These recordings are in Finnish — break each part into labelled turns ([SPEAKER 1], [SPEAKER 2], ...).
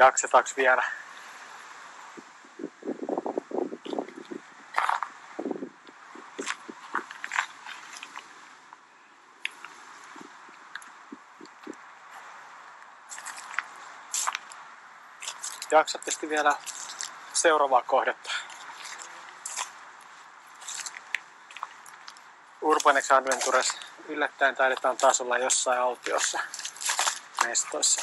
[SPEAKER 1] Jaksetaanko vielä? Jaksatte vielä seuraavaa kohdetta. Urbanex Adventures. Yllättäen taidetaan taas olla jossain autiossa mestoissa.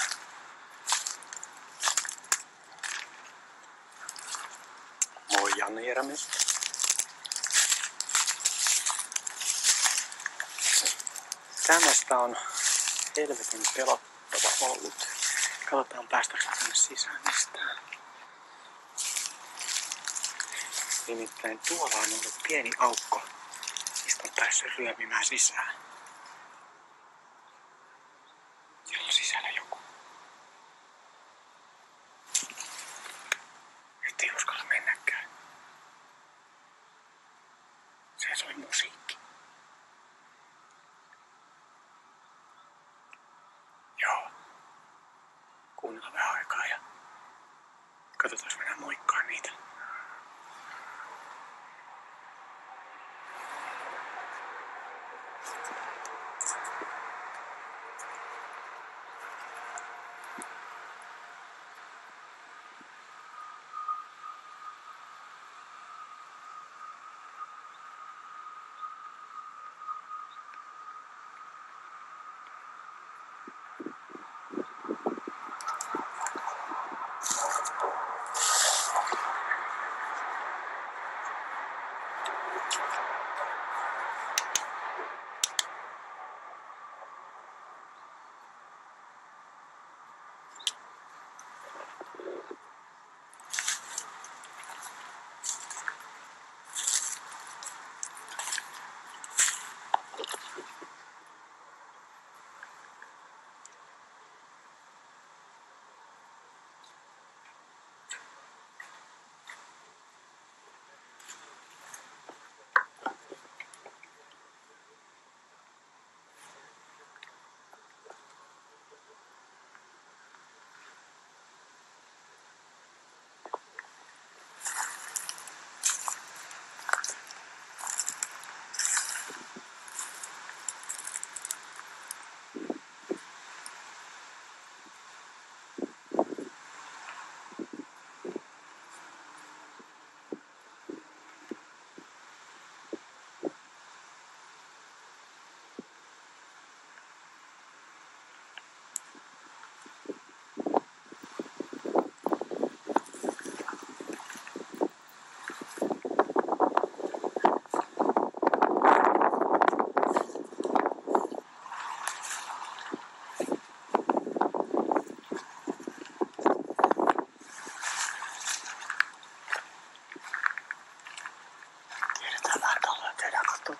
[SPEAKER 1] Moi Janne Jeremies. Tämästä on helvetin pelottava ollut. Katsotaan päästäkö tänne sisään mistään. Nimittäin tuolla on ollut pieni aukko, mistä on päässyt ryömimään sisään. Siellä on sisällä joku. Nyt ei uskalla mennäkään. Se soi musiikki. Joo. Kuunnellaan vähän aikaa ja katsotaan, jos mennään moikkaan niitä.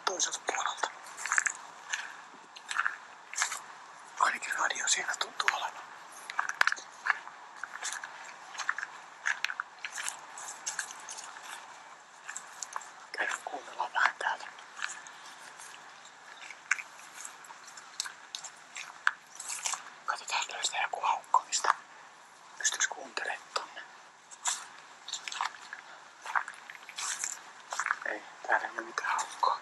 [SPEAKER 1] Toiselta puolelta. Ainakin radio siinä tuntuu olevan. Käydään kuunnellaan vähän täältä. Katsotaan, jos löytää joku aukko, mistä pystyis kuuntelemaan tonne. Ei, täällä ei ole mitään aukkoa.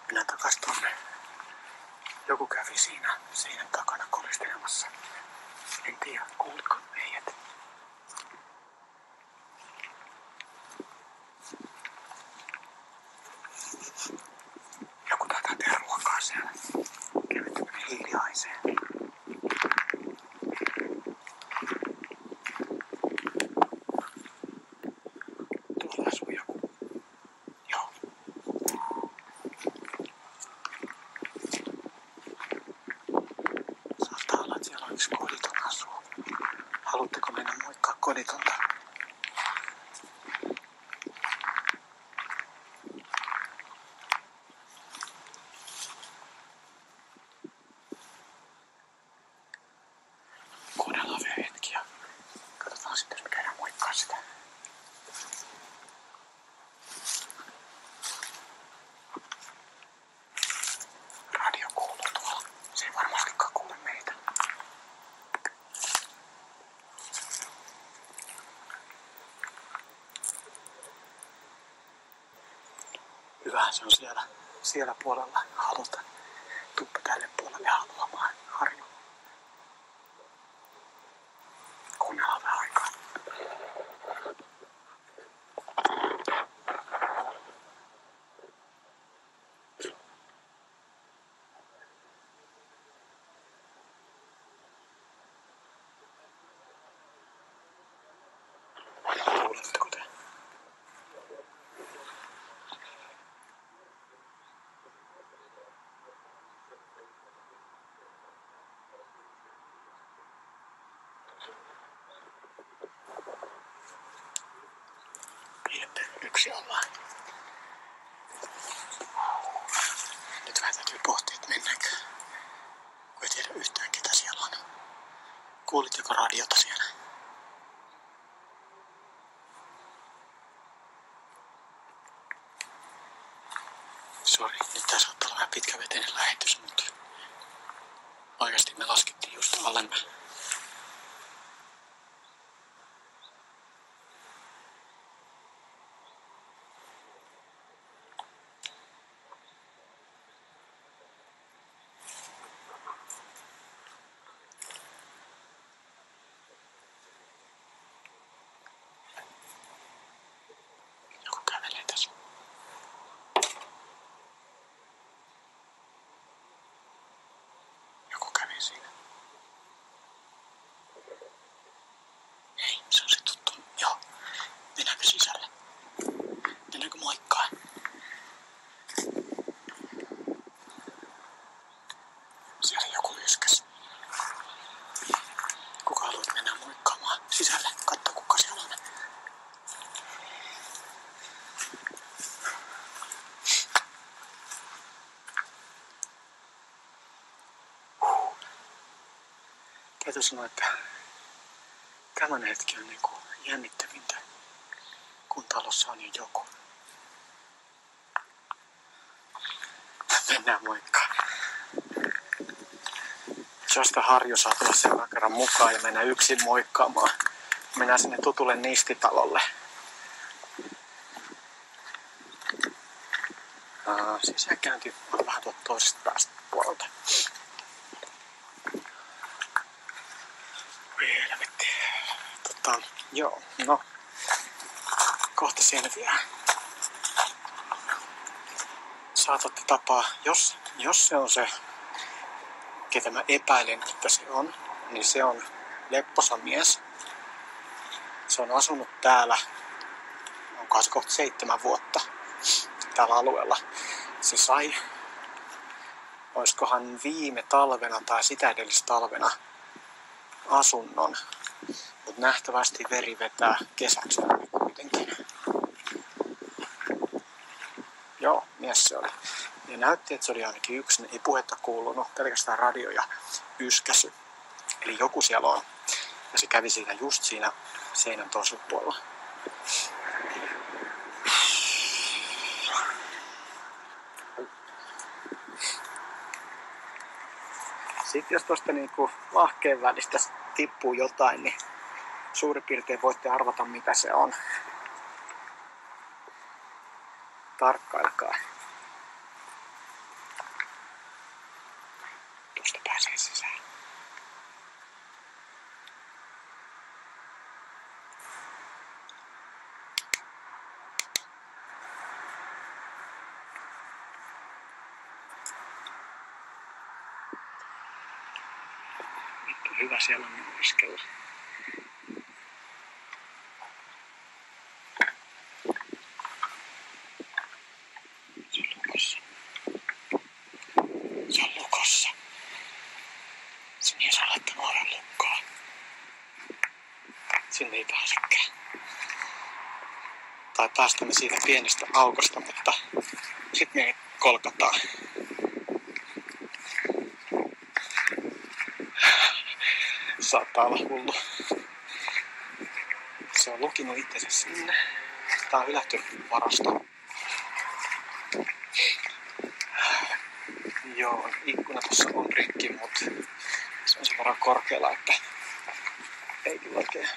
[SPEAKER 1] Minä takas tonne. Joku kävi siinä seinän takana koristelemassa. En tiedä, kuuliko meidät. Joku taitaa tehdä ruokaa siellä. Kevyttömän hiljaiseen. Tuolla asuu joku. Joo. Saattaa olla, että siellä on yksi koditon asuu. Haluatteko mennä Hyvähän se on siellä puolella haluta. Tuppa tälle puolelle haluamaan Harju. Kuunnellaan vähän aikaa. Kuuletteko te? Yksi ollaan. Nyt vähän täytyy pohtia, että mennäänkö. Kun ei tiedä yhtään ketä siellä on. Kuulitteko radiota siellä? Sori, nyt tää saattaa olla vähän pitkäveteinen lähetys, mutta oikeasti me laskettiin just alemme. Joku kävelee tässä. Joku kävi siinä. Hei, se on se tuttu. Joo. Mennäänkö sisälle? Mennäänkö moikkaan? Siellä joku yskäs. Kuka haluat mennä moikkaamaan? Sisälle. Katso kuka siellä on. Täytyy sanoa, että tämän hetki on niinku jännittävintä, kun talossa on jo joku. Mennään moikkaan. Josta Harju saa tulla seuraavan kerran mukaan ja mennä yksin moikkaamaan. Mennään sinne tutulle nistitalolle. Sisäänkäynti on vähän tuolta toisesta päästä puolelta. Oi helvetti. Joo, no. Kohta selviää. Saatatte tapaa, jos se on se, ketä mä epäilen, että se on, niin se on lepposa mies. Se on asunut täällä, onkohan se kohta 7 vuotta täällä alueella. Se sai, oiskohan viime talvena tai sitä edellistalvena asunnon, mutta nähtävästi veri vetää kesäksi kuitenkin. Joo, mies se oli. Ja näytti, että se oli ainakin yksin, ei puhetta kuulunut, pelkästään radio ja yskäsy. Eli joku siellä on. Ja se kävi siinä just siinä seinän toisella puolella. Sitten jos tuosta niinku lahkeen välistä tippuu jotain, niin suurin piirtein voitte arvata mitä se on. Tarkkailkaa. Tuosta pääsee sisään. Hyvä siellä on nuoriskella. Se on lukossa. Se on lukossa. Se mies on laittanut oven lukkoon. Sinne ei pääsekään. Tai päästämme siitä pienestä aukosta, mutta sit me kolkataan. Saattaa olla hullu. Se on lukinut itsensä sinne. Tää on ylätty varasto. Joo, ikkuna tossa on rikki, mutta se on sen verran korkealla, että ei kyllä oikein.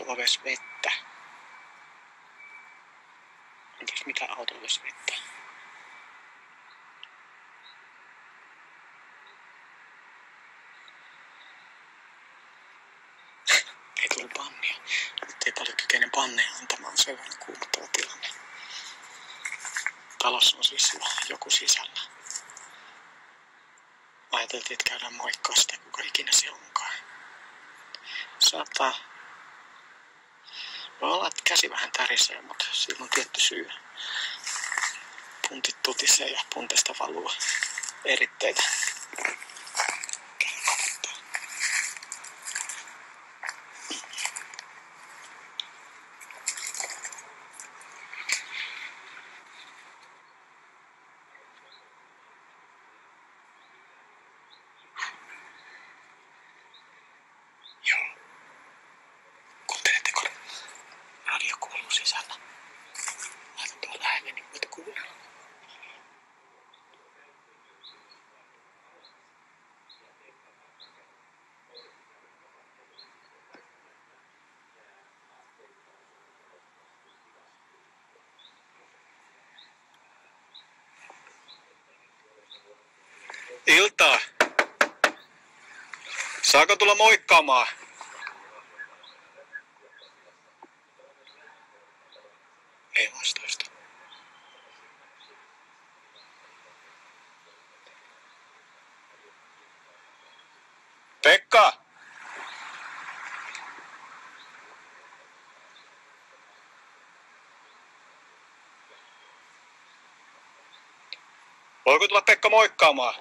[SPEAKER 1] auto-oves vettä. Entäs mitä auto-oves vettä? Ei tullut pannia. Nyt ei paljon kykene panneja antamaan, se on vähän kuumottava tilanne. Talossa on siis joku sisällä. Ajateltiin, että käydään moikkaa sitä, kuka ikinä se onkaan. Saattaa olla, että käsi vähän tärisee, mutta sillä on tietty syy. Puntit tutisee ja punteista valuu eritteitä. Joo. Kuunteletteko? Radio kuuluu sisällä. Laitan tuolla lähelle, niin voit kuunnella. Iltaa. Saako tulla moikkaamaan? Ei vastausta. Pekka! Voiko tulla Pekka moikkaamaan?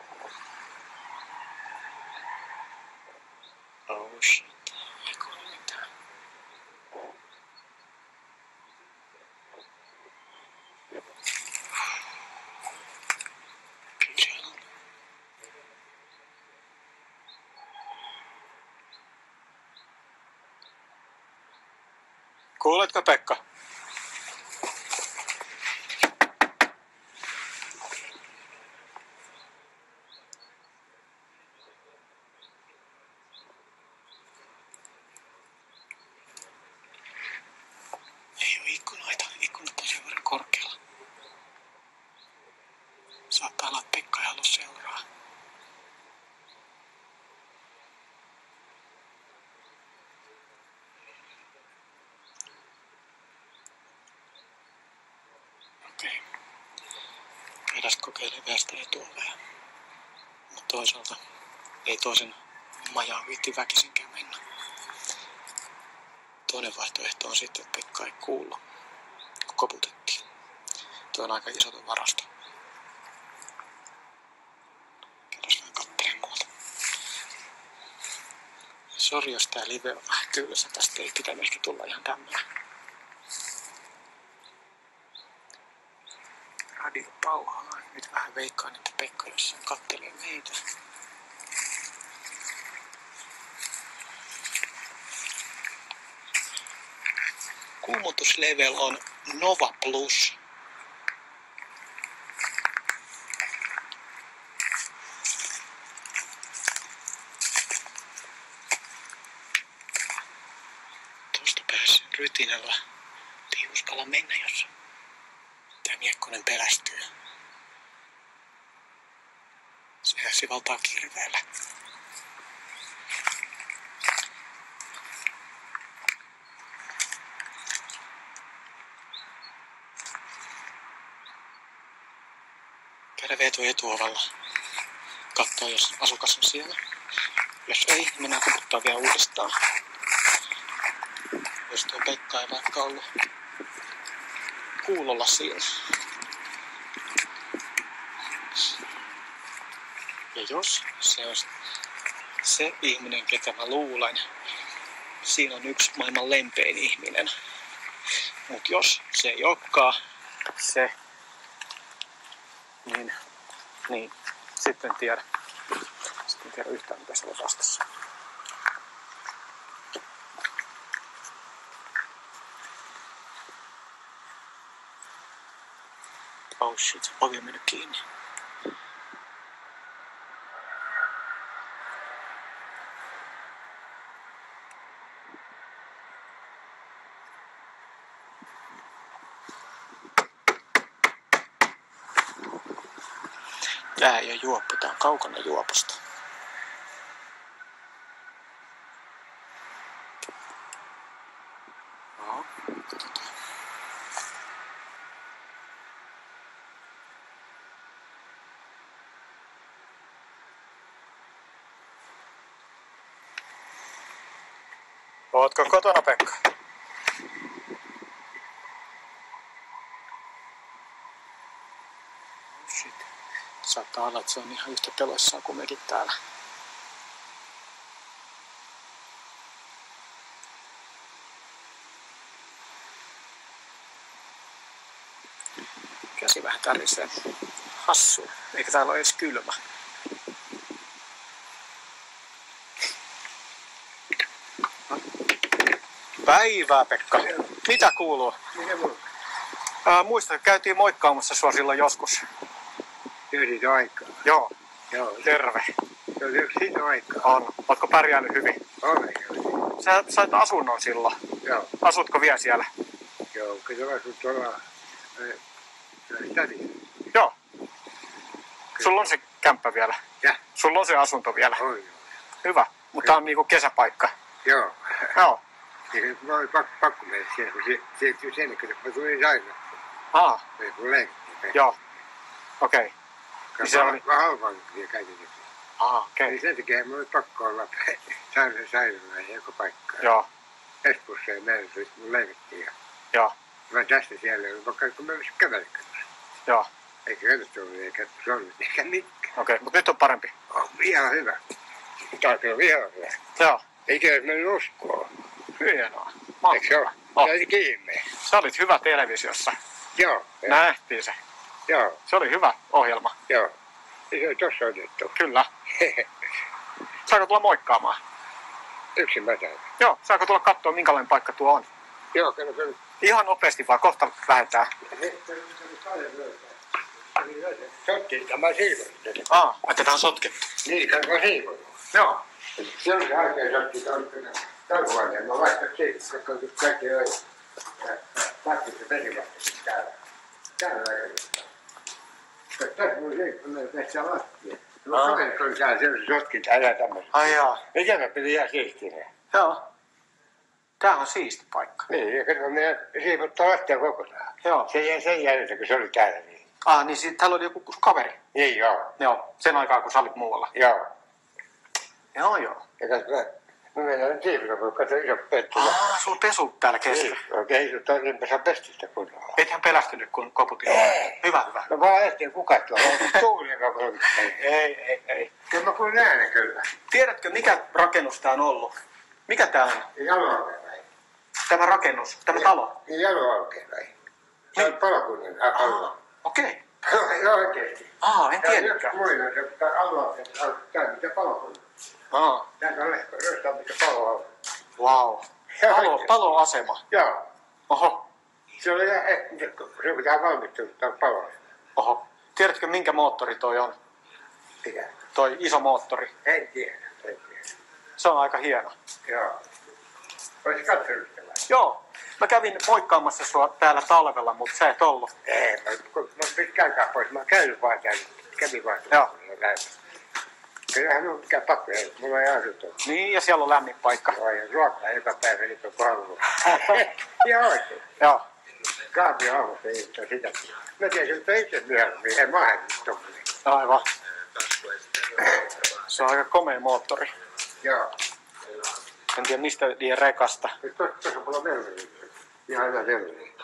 [SPEAKER 1] Oh shit. Ei kuulu mitään. Kyllä siellä on. Kuuletko Pekka? Ei oo ikkunoita. Ikkunat on sen verran korkealla. Saattaa olla, että Pekka ei halua seuraa. Okei. Käydään kokeilemaan vielä sitä etuovea. Mutta toisaalta ei toisen majaan viitti väkisinkään mennä. Toinen vaihtoehto on sitten, että Pekka ei kuulu, kun koputettiin. Tuo on aika iso tuo varasto. Käydään vähän kattelemaan muuta. Sori, jos tää live on vähän tylsä. Tästä ei pitänyt ehkä tulla ihan tämmöinen. Radio pauhaa. Nyt vähän veikkaan, että Pekka jossain kattelee meitä. Kuumutuslevel on Nova Plus. Tuosta pääsi rytinällä. Ei uskalla mennä, jos tämä miekkonen pelästyy. Sehän sivaltaa kirveellä. Käydään veetua etuovalla. Katsoo, jos asukas on siellä. Jos ei, niin mennään koputtaa vielä uudestaan. Jos tuo Pekka ei vaikka ollut kuulolla siinä. Ja jos se on se ihminen, ketä mä luulen, siinä on yksi maailman lempein ihminen. Mut jos se ei olekaan se, niin sitten en tiedä. Sitten en tiedä yhtään, mitä se on vastassa. Oh shit, ovi on mennyt kiinni. Tää ei ole juoppo, tää on kaukana juoposta. No, katsotaan. Ootko kotona, Pekka? Shit. Saattaa olla, että se on ihan yhtä peloissaan kuin mekin täällä. Käsi vähän tärisee. Hassu. Eikä täällä ole edes kylmä. Päivää, Pekka. Mitä kuuluu? Muistan, että käytiin moikkaamassa sua silloin joskus.
[SPEAKER 2] Yhdit aikaa.
[SPEAKER 1] Joo.
[SPEAKER 2] Joo.
[SPEAKER 1] Terve.
[SPEAKER 2] Se on yksi aikaa.
[SPEAKER 1] On. Ootko pärjännyt hyvin?
[SPEAKER 2] Olen.
[SPEAKER 1] Sä sait asunnon silloin.
[SPEAKER 2] Joo.
[SPEAKER 1] Asutko vielä siellä?
[SPEAKER 2] Joo, kyllä asut tuolla stadissa.
[SPEAKER 1] Joo. Sulla on se kämppä vielä?
[SPEAKER 2] Ja?
[SPEAKER 1] Sulla on se asunto vielä?
[SPEAKER 2] On joo.
[SPEAKER 1] Hyvä. Mutta tää on niinku kesäpaikka.
[SPEAKER 2] Joo.
[SPEAKER 1] Joo.
[SPEAKER 2] Ja mä olin pakko mennä siellä, kun se sen, kun mä tulin sairaalaan. Kun leikittiin.
[SPEAKER 1] Joo. Okei. Niin se oli...
[SPEAKER 2] Mä halvaankin käytin.
[SPEAKER 1] Okei.
[SPEAKER 2] Eli sen takia mä olin pakko olla sairaalaan joka paikkaan.
[SPEAKER 1] Joo.
[SPEAKER 2] Espossa ja näin, se mun leikittiin.
[SPEAKER 1] Joo.
[SPEAKER 2] Mä tästä siellä, kun mä olisin kävellyt.
[SPEAKER 1] Joo.
[SPEAKER 2] Eikä käydetty eikä solmit eikä mitään.
[SPEAKER 1] Okei, mutta nyt on parempi.
[SPEAKER 2] On ihan hyvä. Tää on kyllä ihan hyvä.
[SPEAKER 1] Joo.
[SPEAKER 2] Eikä edes mennyt uskoon.
[SPEAKER 1] Hienoa.
[SPEAKER 2] Eikö se ole?
[SPEAKER 1] Oh.
[SPEAKER 2] Se oli kiinni.
[SPEAKER 1] Sä olit hyvä televisiossa.
[SPEAKER 2] Joo.
[SPEAKER 1] Nähtiin se.
[SPEAKER 2] Joo.
[SPEAKER 1] Se oli hyvä ohjelma.
[SPEAKER 2] Joo. Se on tossa otettu.
[SPEAKER 1] Kyllä. Saako tulla moikkaamaan?
[SPEAKER 2] Yksin mä täytän.
[SPEAKER 1] Joo. Saako tulla katsoa, minkälainen paikka tuo on?
[SPEAKER 2] Joo, kyllä.
[SPEAKER 1] Ihan nopeasti vaan, kohta lähdetään.
[SPEAKER 2] Sottiin tämä siivonnut.
[SPEAKER 1] Että tää on sotkettu.
[SPEAKER 2] Niin, tämä on siivonnut.
[SPEAKER 1] Joo.
[SPEAKER 2] Se on se oikein sotti talkuvainen. Mä vaihtan siivonnut, koska kaikki on pakki se pesivahti täällä. Täällä rakennetaan. Tässä mun siivonnut tässä lastia. Mä kaveri kun täällä se sotkin täällä tämmöisen.
[SPEAKER 1] Ai jaa.
[SPEAKER 2] Mikä mä pidin ihan siistinä.
[SPEAKER 1] Joo. Tää on siisti paikka.
[SPEAKER 2] Niin, ja kato, me siivottaa lastia kokonaan.
[SPEAKER 1] Joo.
[SPEAKER 2] Sen jälkeen, kun se oli täällä. Niin.
[SPEAKER 1] Niin täällä oli joku kaveri.
[SPEAKER 2] Niin, joo.
[SPEAKER 1] Joo. Sen aikaa, kun sä olit muualla.
[SPEAKER 2] Joo.
[SPEAKER 1] Joo, joo.
[SPEAKER 2] Ja kato, mä mennään nyt siivillä, kun kato iso pettu.
[SPEAKER 1] Sulla pesu täällä keskellä.
[SPEAKER 2] Niin, okei, toinenpä saa pestistä kunnolla.
[SPEAKER 1] Ethän pelästynyt, kun koputin. Hyvä, hyvä.
[SPEAKER 2] No vaan ehtiin kukaan tuolla. Tuuli, joka kulkee.
[SPEAKER 1] Ei.
[SPEAKER 2] Kyllä mä kuulin äänen kyllä.
[SPEAKER 1] Tiedätkö, mikä rakennus tää on ollut? Mikä tää on?
[SPEAKER 2] Jaloalkeen vai?
[SPEAKER 1] Tämä rakennus, tämä talo.
[SPEAKER 2] Jaloalkeen vai? Se on palokunnan alue.
[SPEAKER 1] Okei.
[SPEAKER 2] Joo, oikeesti.
[SPEAKER 1] En tiedäkään.
[SPEAKER 2] Muina, se alueelta on tää mitä palokunnan. Täällä on lehko, jostain mitä palo on.
[SPEAKER 1] Wow. Paloasema.
[SPEAKER 2] Joo.
[SPEAKER 1] Oho.
[SPEAKER 2] Se oli ihan, se pitää valmistua paloa.
[SPEAKER 1] Oho. Tiedätkö, minkä moottori toi on?
[SPEAKER 2] Mikä?
[SPEAKER 1] Toi iso moottori.
[SPEAKER 2] En tiedä.
[SPEAKER 1] Se on aika hieno.
[SPEAKER 2] Joo. Olis katsonut sitä vai?
[SPEAKER 1] Joo. Mä kävin moikkaamassa sua täällä talvella, mutta sä et ollut.
[SPEAKER 2] Ei, mä pitkään pois. Mä oon käynyt vaan täällä. Kävin vaan.
[SPEAKER 1] Joo.
[SPEAKER 2] Kyllähän on mikään pakko, mulla ei asuttu.
[SPEAKER 1] Niin, ja siellä on lämmin paikka.
[SPEAKER 2] Ruokaa joka päivä, nyt on palvelu. Ihan oikein.
[SPEAKER 1] Joo.
[SPEAKER 2] Kaapi aamusta ei ole sitä. Mä tiesin, että itse myöhemmin, en mä hänet tommoinen.
[SPEAKER 1] Aivan. Se on aika komea moottori.
[SPEAKER 2] Joo.
[SPEAKER 1] En tiedä mistä die rekasta.
[SPEAKER 2] Tuossa mulla on melveli. Ihan aina melveli.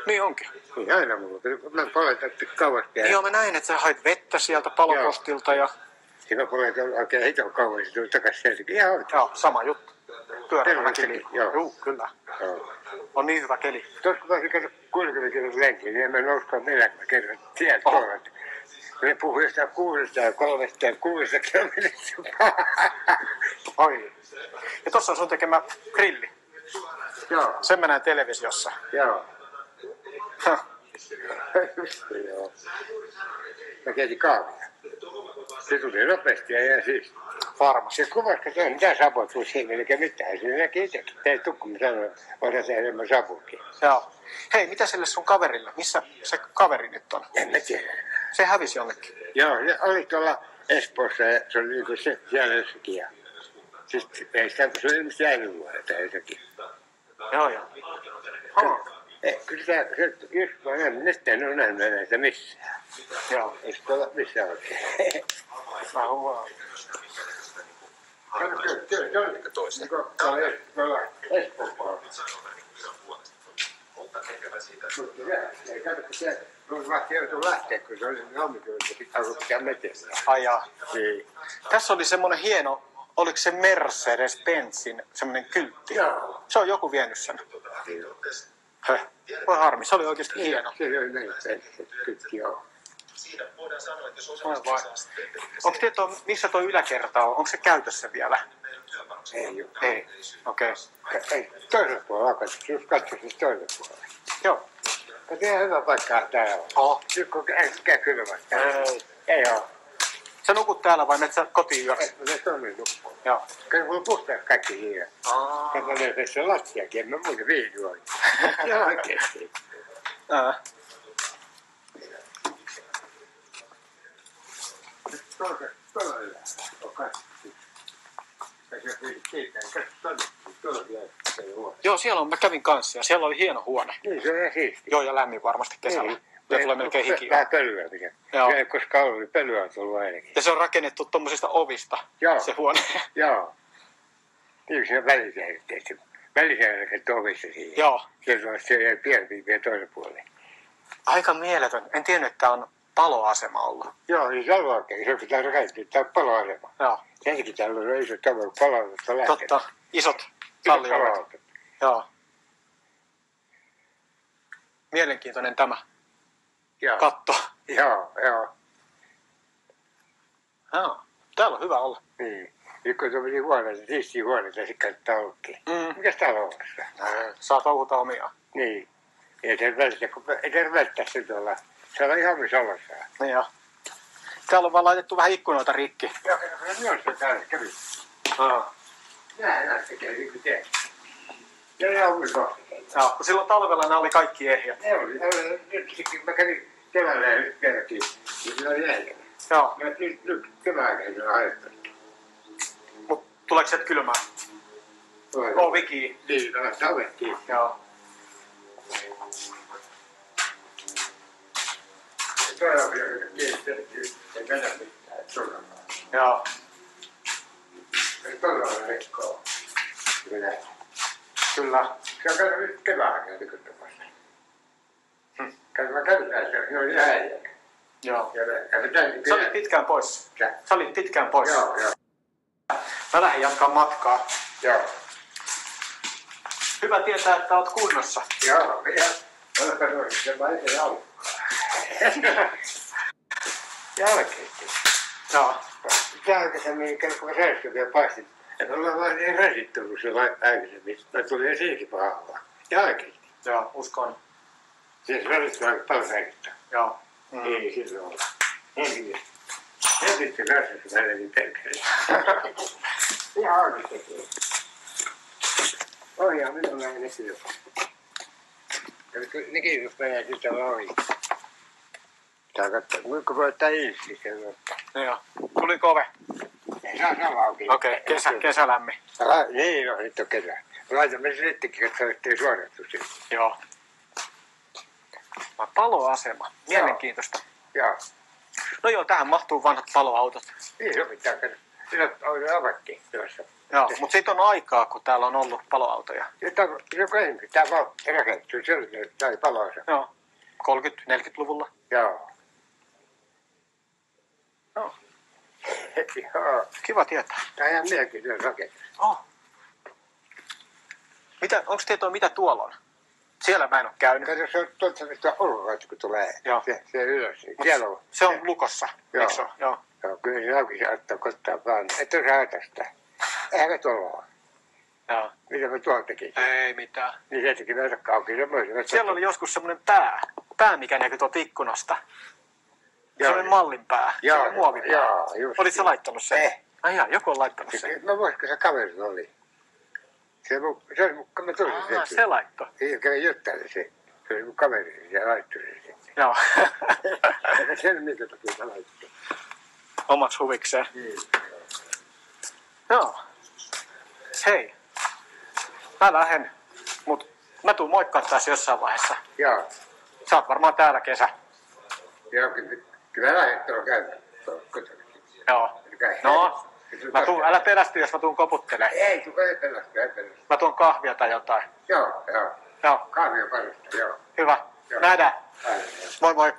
[SPEAKER 1] Niin onkin.
[SPEAKER 2] Niin aina mulla. Mä poletan kauas pian.
[SPEAKER 1] Joo, mä näin, että sä hait vettä sieltä palopostilta ja...
[SPEAKER 2] Ja mä poletan oikein hiton kauas ja tulin takas sieltä. Ihan oikein.
[SPEAKER 1] Joo, sama juttu. Pyörällä keli.
[SPEAKER 2] Joo.
[SPEAKER 1] Kyllä.
[SPEAKER 2] Joo.
[SPEAKER 1] On niin hyvä keli.
[SPEAKER 2] Tuossa kun mä olisin käynyt 60 kilon lenkiin, niin en mä nouskaan 40 kerran sieltä kolmat. Ne puhuu jostain 606 kilometristä.
[SPEAKER 1] Oi. Ja tossa on sun tekemä grilli.
[SPEAKER 2] Joo.
[SPEAKER 1] Sen mä näen televisiossa.
[SPEAKER 2] Joo. Joo. Mä keitin kahvia. Se tuli nopeasti ja siis.
[SPEAKER 1] Varmasti.
[SPEAKER 2] Se kuvaska se on, mitä sapua tuli siinä, eikä mitään. Se näki itsekin. Ei tukku, mä sanoin, onhan se enemmän sapuakin.
[SPEAKER 1] Joo. Hei, mitä sille sun kaverille? Missä se kaveri nyt on?
[SPEAKER 2] En mä tiedä.
[SPEAKER 1] Se hävisi jonnekin.
[SPEAKER 2] Joo, se oli tuolla Espoossa ja se oli niinku se siellä jossakin. Ja sitten ei sitä, se oli ilmeisesti äidinvuodet tai jotakin.
[SPEAKER 1] Joo, joo. Oh.
[SPEAKER 2] Kyllä se just mä näin, nyt en ole nähnyt näitä missään.
[SPEAKER 1] Joo.
[SPEAKER 2] Ei sitä ole missään oikein.
[SPEAKER 1] Mä huomaan.
[SPEAKER 2] Kyllä, se on toista. Tuolla Espoossa. Ei kato, kun se vasta joutui lähteä, kun se oli sen hommituolta, ja sitten alkoi pitää metellä.
[SPEAKER 1] Ai jaa.
[SPEAKER 2] Niin.
[SPEAKER 1] Tässä oli semmonen hieno, oliko se Mercedes-Benzin semmonen kyltti?
[SPEAKER 2] Joo.
[SPEAKER 1] Se on joku vienyt sen.
[SPEAKER 2] Niin.
[SPEAKER 1] Höh. Voi harmi, se oli oikeesti hieno.
[SPEAKER 2] Se oli meillä se kyltti, joo.
[SPEAKER 1] Onko tietoa, missä tuo yläkerta on? Onko se käytössä vielä?
[SPEAKER 2] Ei oo.
[SPEAKER 1] Ei. Okei.
[SPEAKER 2] Ei, toisella puolella alkaa, jos katsoisit toisella puolella.
[SPEAKER 1] Joo.
[SPEAKER 2] Mutta ihan hyvä paikkaa täällä on. Nyt kun käy kylmästä. Ei oo.
[SPEAKER 1] Sä nukut täällä vai menet sä kotiin yöksi?
[SPEAKER 2] Ne Tommi nukkuu.
[SPEAKER 1] Joo.
[SPEAKER 2] Kyllä mulla puhtaa kaikki hiiret. Mä löydän sen lattiakin, en mä muuta viihdyä. Joo oikeesti. Tuolla on hyvä.
[SPEAKER 1] Joo, siellä on, mä kävin kanssa ja siellä oli hieno huone.
[SPEAKER 2] Niin, se on siisti.
[SPEAKER 1] Joo, ja lämmin varmasti kesällä.
[SPEAKER 2] Niin.
[SPEAKER 1] Ja tulee melkein hiki.
[SPEAKER 2] Vähän pölyä mikä.
[SPEAKER 1] Joo.
[SPEAKER 2] Se ei koskaan ollut, niin pölyä on tullut ainakin.
[SPEAKER 1] Ja se on rakennettu tommosista ovista,
[SPEAKER 2] Joo.
[SPEAKER 1] se huone.
[SPEAKER 2] Joo. Niin se on välisäädöt tehty. Välisäädöt ovissa siihen.
[SPEAKER 1] Joo.
[SPEAKER 2] Se on se pienempi vielä toisen puolen.
[SPEAKER 1] Aika mieletön. En tiennyt, että on paloasema ollut.
[SPEAKER 2] Joo, niin se on oikein. Se pitää rakentaa. Tämä on paloasema.
[SPEAKER 1] Joo.
[SPEAKER 2] Ensinnäkin täällä on iso tavoin paloautosta lähtenyt.
[SPEAKER 1] Totta. Isot talliovet. Joo. Mielenkiintoinen tämä
[SPEAKER 2] Joo.
[SPEAKER 1] katto.
[SPEAKER 2] Joo.
[SPEAKER 1] Joo. Täällä on hyvä olla.
[SPEAKER 2] Niin. Nyt kun tuollaisia huoneita, siistiä huoneita, sitten kannattaa ollakin. Mikäs täällä on olemassa?
[SPEAKER 1] Saa touhuta omia.
[SPEAKER 2] Niin. Ei se välttää, kun ei se välttää sen tuolla. Se on ihan missä ollessaan.
[SPEAKER 1] Niin joo. Täällä on vaan laitettu vähän ikkunoita rikki.
[SPEAKER 2] Joo, minä olen täällä kävi. Näin tekee niin kuin teet. Ja ne on myös kohti.
[SPEAKER 1] Joo, kun silloin talvella nämä oli kaikki ehjät.
[SPEAKER 2] Ne oli. Nyt mä kävin keväällä ja nyt kerrankin. Niin se oli ehjänä.
[SPEAKER 1] Joo.
[SPEAKER 2] Nyt keväällä se on ajettu.
[SPEAKER 1] Mut tuleeko sieltä kylmää? Ovikin.
[SPEAKER 2] Niin, no tavettiin.
[SPEAKER 1] Joo.
[SPEAKER 2] Tuolla on vielä kiinnitetty. Ei mennä mitään. Tuolla on.
[SPEAKER 1] Joo.
[SPEAKER 2] Tuolla on rikkoa. Kyllä.
[SPEAKER 1] Kyllä.
[SPEAKER 2] Se on käynyt nyt keväällä käyty kyttämässä. Mä kävin näissä, ne oli äijä.
[SPEAKER 1] Joo.
[SPEAKER 2] Ja
[SPEAKER 1] Sä olit pitkään pois. Sä olit pitkään pois.
[SPEAKER 2] Joo.
[SPEAKER 1] Mä lähdin jatkaa matkaa.
[SPEAKER 2] Joo.
[SPEAKER 1] Hyvä tietää, että oot kunnossa.
[SPEAKER 2] Joo, ja oletko noin, se mä eteen alkaa. Jälkeenkin.
[SPEAKER 1] Joo.
[SPEAKER 2] Aikaisemmin, kun mä säästön vielä paistin, että ollaan vaan niin rasittunut se aikaisemmin. Mä tulin jo siihenkin pahaa. Jälkeenkin.
[SPEAKER 1] Joo, uskon.
[SPEAKER 2] Siis rasittuu aika paljon säilyttää.
[SPEAKER 1] Joo.
[SPEAKER 2] Ei silloin olla. Ensin se rasittuu välillä niin pelkästään. Ihan oikeasti. Ohjaa, minulla ei näkyy. Nekin just menee sisällä ohi. Saa katsoa, kuinka voi ottaa ilsi sen ottaa.
[SPEAKER 1] Joo. Tuliko ove?
[SPEAKER 2] Ei saa auki.
[SPEAKER 1] Okei, kesä lämmin.
[SPEAKER 2] Niin, no nyt on kesä. Laitamme se sittenkin, että ettei suorattu sinne.
[SPEAKER 1] Joo. Paloasema. Mielenkiintoista.
[SPEAKER 2] Joo.
[SPEAKER 1] No joo, tähän mahtuu vanhat paloautot.
[SPEAKER 2] Niin, se pitää käydä. Siinä on avattiin tuossa.
[SPEAKER 1] Joo, mutta siitä on aikaa, kun täällä on ollut paloautoja.
[SPEAKER 2] Tämä vaan rakennettu, se oli paloisa.
[SPEAKER 1] Joo, 30-40-luvulla.
[SPEAKER 2] Joo.
[SPEAKER 1] Joo.
[SPEAKER 2] Joo.
[SPEAKER 1] Kiva tietää.
[SPEAKER 2] Tämä on ihan mielenkiintoinen rakennus.
[SPEAKER 1] Oh. Onko tietoa, mitä tuolla on? Siellä mä en ole käynyt.
[SPEAKER 2] Kato, se on tuolta mistä ulkoa, kun tulee.
[SPEAKER 1] Joo.
[SPEAKER 2] Se ylös. Niin siellä on.
[SPEAKER 1] Se on lukossa.
[SPEAKER 2] Joo.
[SPEAKER 1] Eikö se ole? Joo.
[SPEAKER 2] Joo, kyllä se auki se ottaa kottaa vaan. Et ole hätästä. Eihän me tuolla ole.
[SPEAKER 1] Joo.
[SPEAKER 2] Mitä me tuolla tekisin?
[SPEAKER 1] Ei mitään.
[SPEAKER 2] Niin se teki näitä auki.
[SPEAKER 1] Siellä oli joskus semmoinen pää, mikä näkyi tuolta ikkunasta. Semmoinen mallin pää.
[SPEAKER 2] Joo,
[SPEAKER 1] muovipää.
[SPEAKER 2] joo, just.
[SPEAKER 1] Olit sä laittanut sen?
[SPEAKER 2] Ei.
[SPEAKER 1] Ai joku on laittanut sen.
[SPEAKER 2] Mä voisiko se kaveri oli? Se oli mun, kun mä tulin sieltä.
[SPEAKER 1] Se laittoi.
[SPEAKER 2] Siinä kävi juttailemaan se. Se oli mun kaveri, se laittoi sen sitten.
[SPEAKER 1] Joo.
[SPEAKER 2] Eikä sen minkä takia mä laittoi.
[SPEAKER 1] Omaks huvikseen.
[SPEAKER 2] Niin.
[SPEAKER 1] Joo. Hei. Mä lähden, mut mä tuun moikkaa taas jossain vaiheessa.
[SPEAKER 2] Joo.
[SPEAKER 1] Sä oot varmaan täällä kesä.
[SPEAKER 2] Joo, kyllä lähdet tuolla käydä.
[SPEAKER 1] Joo. No, mä tuun, älä pelästy, jos mä tuun koputtelemaan.
[SPEAKER 2] Ei pelästy.
[SPEAKER 1] Mä tuon kahvia tai jotain.
[SPEAKER 2] Joo.
[SPEAKER 1] Joo.
[SPEAKER 2] Kahvia parasta, joo.
[SPEAKER 1] Hyvä.
[SPEAKER 2] Joo.
[SPEAKER 1] Nähdään.
[SPEAKER 2] Näin.
[SPEAKER 1] Moi moi.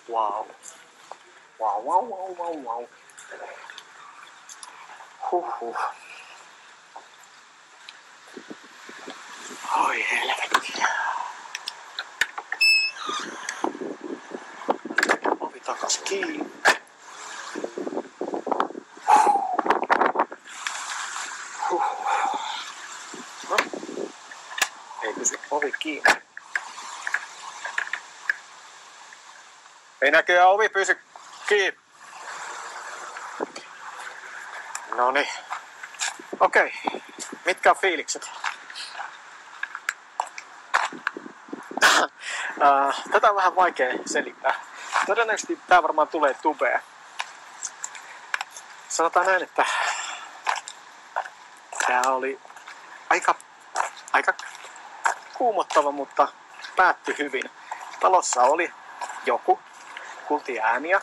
[SPEAKER 1] Wow. Wow. Huhhuh. Oi helvetti. Ovi takas kiinni. No. Ei pysy ovi kiinni. Ei näköjään ovi pysy kiinni. Noniin. Okei. Mitkä on fiilikset? Tätä on vähän vaikea selittää. Todennäköisesti tää varmaan tulee tubeen. Sanotaan näin, että tää oli aika kuumottava, mutta päättyi hyvin. Talossa oli joku, kuultiin ääniä.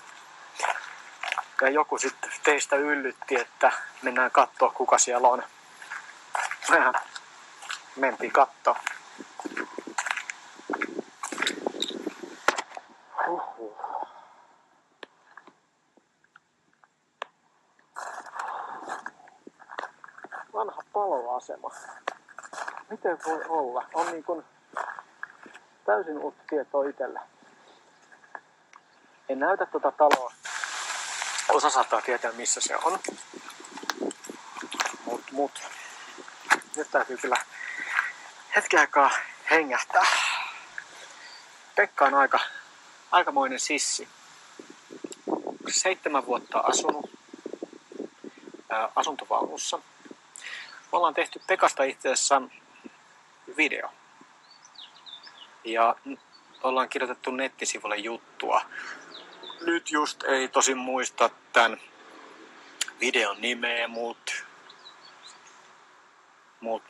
[SPEAKER 1] Ja joku sitten teistä yllytti, että mennään kattoo kuka siellä on. Mentiin kattoo. Vanha paloasema. Miten voi olla? On niin kuin täysin uutta tietoa itselle. En näytä tuota taloa. Osa saattaa tietää missä se on. Mut. Nyt täytyy kyllä hetken aikaa hengähtää. Pekka on aikamoinen sissi. 7 vuotta asunut asuntovaunussa. Me ollaan tehty Pekasta itse asiassa video. Ja ollaan kirjoitettu nettisivulle juttua. Nyt just ei tosin muista tämän videon nimeä,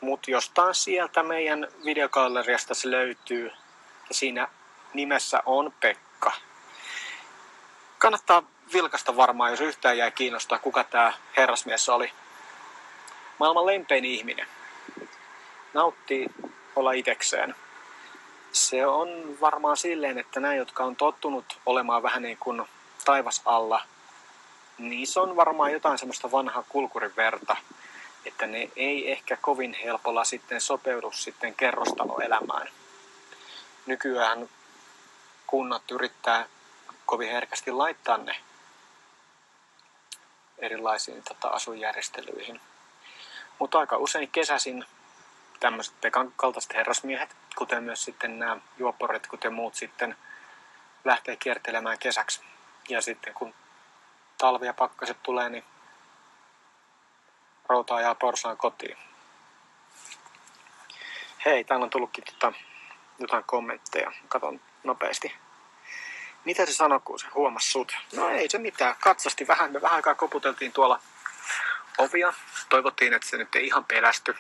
[SPEAKER 1] mut jostain sieltä meidän videogalleriasta se löytyy. Ja siinä nimessä on Pekka. Kannattaa vilkaista varmaan, jos yhtään jäi kiinnostaa, kuka tää herrasmies oli. Maailman lempein ihminen. Nauttii olla itekseen. Se on varmaan silleen, että nämä, jotka on tottunut olemaan vähän niin kuin taivas alla, niin se on varmaan jotain semmoista vanhaa kulkurin verta, että ne ei ehkä kovin helpolla sitten sopeudu sitten kerrostaloelämään. Nykyään kunnat yrittää kovin herkästi laittaa ne erilaisiin asuinjärjestelyihin. Mutta aika usein kesäisin tämmöiset Pekan kaltaiset herrasmiehet, kuten myös sitten nämä juopporit, kuten muut sitten lähtee kiertelemään kesäksi. Ja sitten kun talvi ja pakkaset tulee, niin routa ajaa porsaan kotiin. Hei, täällä on tullutkin jotain kommentteja. Katon nopeasti. Mitä se sanoi, kun se huomasi sut? No ei se mitään. Katsasti vähän. Me vähän aikaa koputeltiin tuolla ovia. Toivottiin, että se nyt ei ihan pelästy.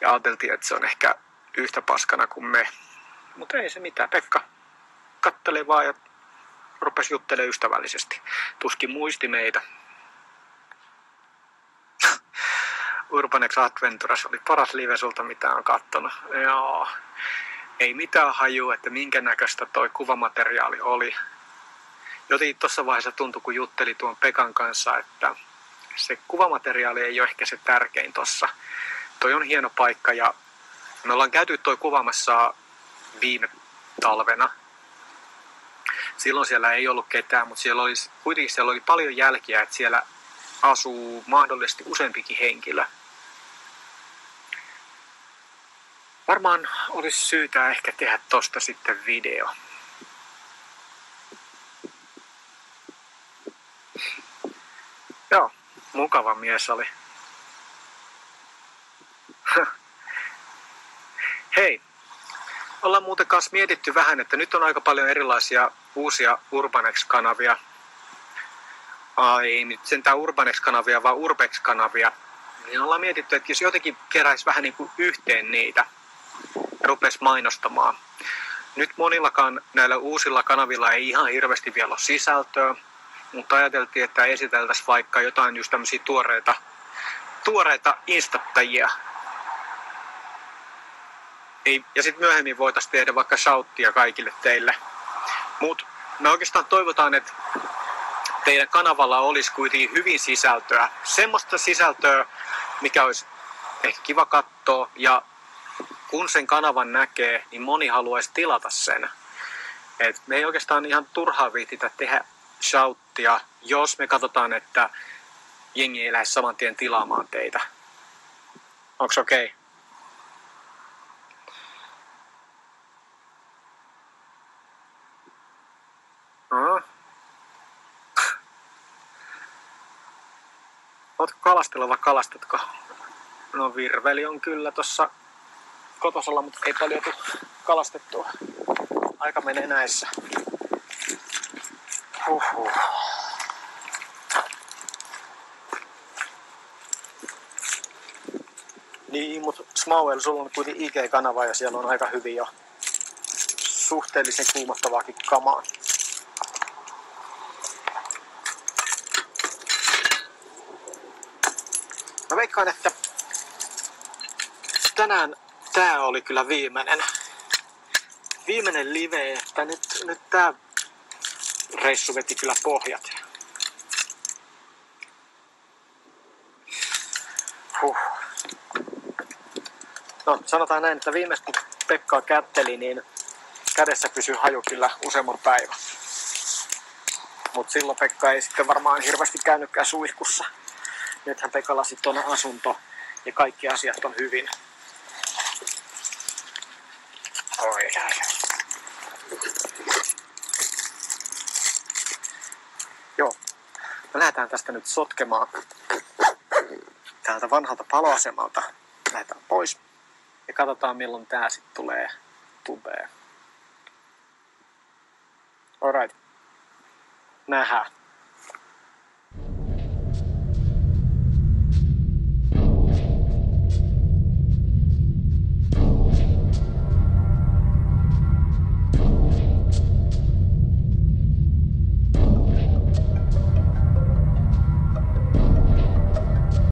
[SPEAKER 1] Ja ajateltiin, että se on ehkä yhtä paskana kuin me. Mutta ei se mitään. Pekka katteli vaan ja rupesi juttelemaan ystävällisesti. Tuskin muisti meitä. Urbanex Adventures oli paras live sulta, mitä on kattonut. Joo. Ei mitään hajua, että minkä näköistä toi kuvamateriaali oli. Joten tuossa vaiheessa tuntui, kun jutteli tuon Pekan kanssa, että se kuvamateriaali ei ole ehkä se tärkein tossa. Toi on hieno paikka ja me ollaan käyty toi kuvaamassa viime talvena. Silloin siellä ei ollut ketään, mutta kuitenkin siellä oli paljon jälkiä, että siellä asuu mahdollisesti useampikin henkilö. Varmaan olisi syytä ehkä tehdä tosta sitten video. Joo, mukava mies oli. Hei, ollaan Me ollaan muuten kanssa mietitty vähän, että nyt on aika paljon erilaisia uusia Urbanex-kanavia. Ei nyt sentään Urbanex-kanavia, vaan Urbex-kanavia. Niin ollaan mietitty, että jos jotenkin keräisi vähän niin kuin yhteen niitä ja rupesi mainostamaan. Nyt monillakaan näillä uusilla kanavilla ei ihan hirveästi vielä ole sisältöä, mutta ajateltiin, että esiteltäisiin vaikka jotain just tämmöisiä tuoreita instattajia. Ja sitten myöhemmin voitaisiin tehdä vaikka shouttia kaikille teille. Mutta me oikeastaan toivotaan, että teidän kanavalla olisi kuitenkin hyvin sisältöä. Semmoista sisältöä, mikä olisi ehkä kiva katsoa, ja kun sen kanavan näkee, niin moni haluaisi tilata sen. Et me ei oikeastaan ihan turhaa viititä tehdä shouttia, jos me katsotaan, että jengi ei lähde saman tien tilaamaan teitä. Onks okei? Okay? Ootko kalastella vai kalastatko? No virveli on kyllä tossa kotosalla, mutta ei paljon tule kalastettua. Aika menee näissä. Huhhuh. Niin, mutta Smauel, sulla on kuitenkin IG-kanava ja siellä on aika hyvin jo suhteellisen kuumottavaakin kamaa. Mä veikkaan, että tänään tää oli kyllä viimeinen live, että nyt tää reissu veti kyllä pohjat. No sanotaan näin, että viimeistä kun Pekkaa kätteli, niin kädessä pysyi haju kyllä useamman päivän. Mut silloin Pekka ei sitten varmaan hirveästi käynytkään suihkussa. Nythän Pekalla sitten on asunto ja kaikki asiat on hyvin. Oi. Joo, me lähdetään tästä nyt sotkemaan täältä vanhalta paloasemalta. Lähdetään pois ja katsotaan milloin tää sitten tulee tubeen. Alright. Nähdään.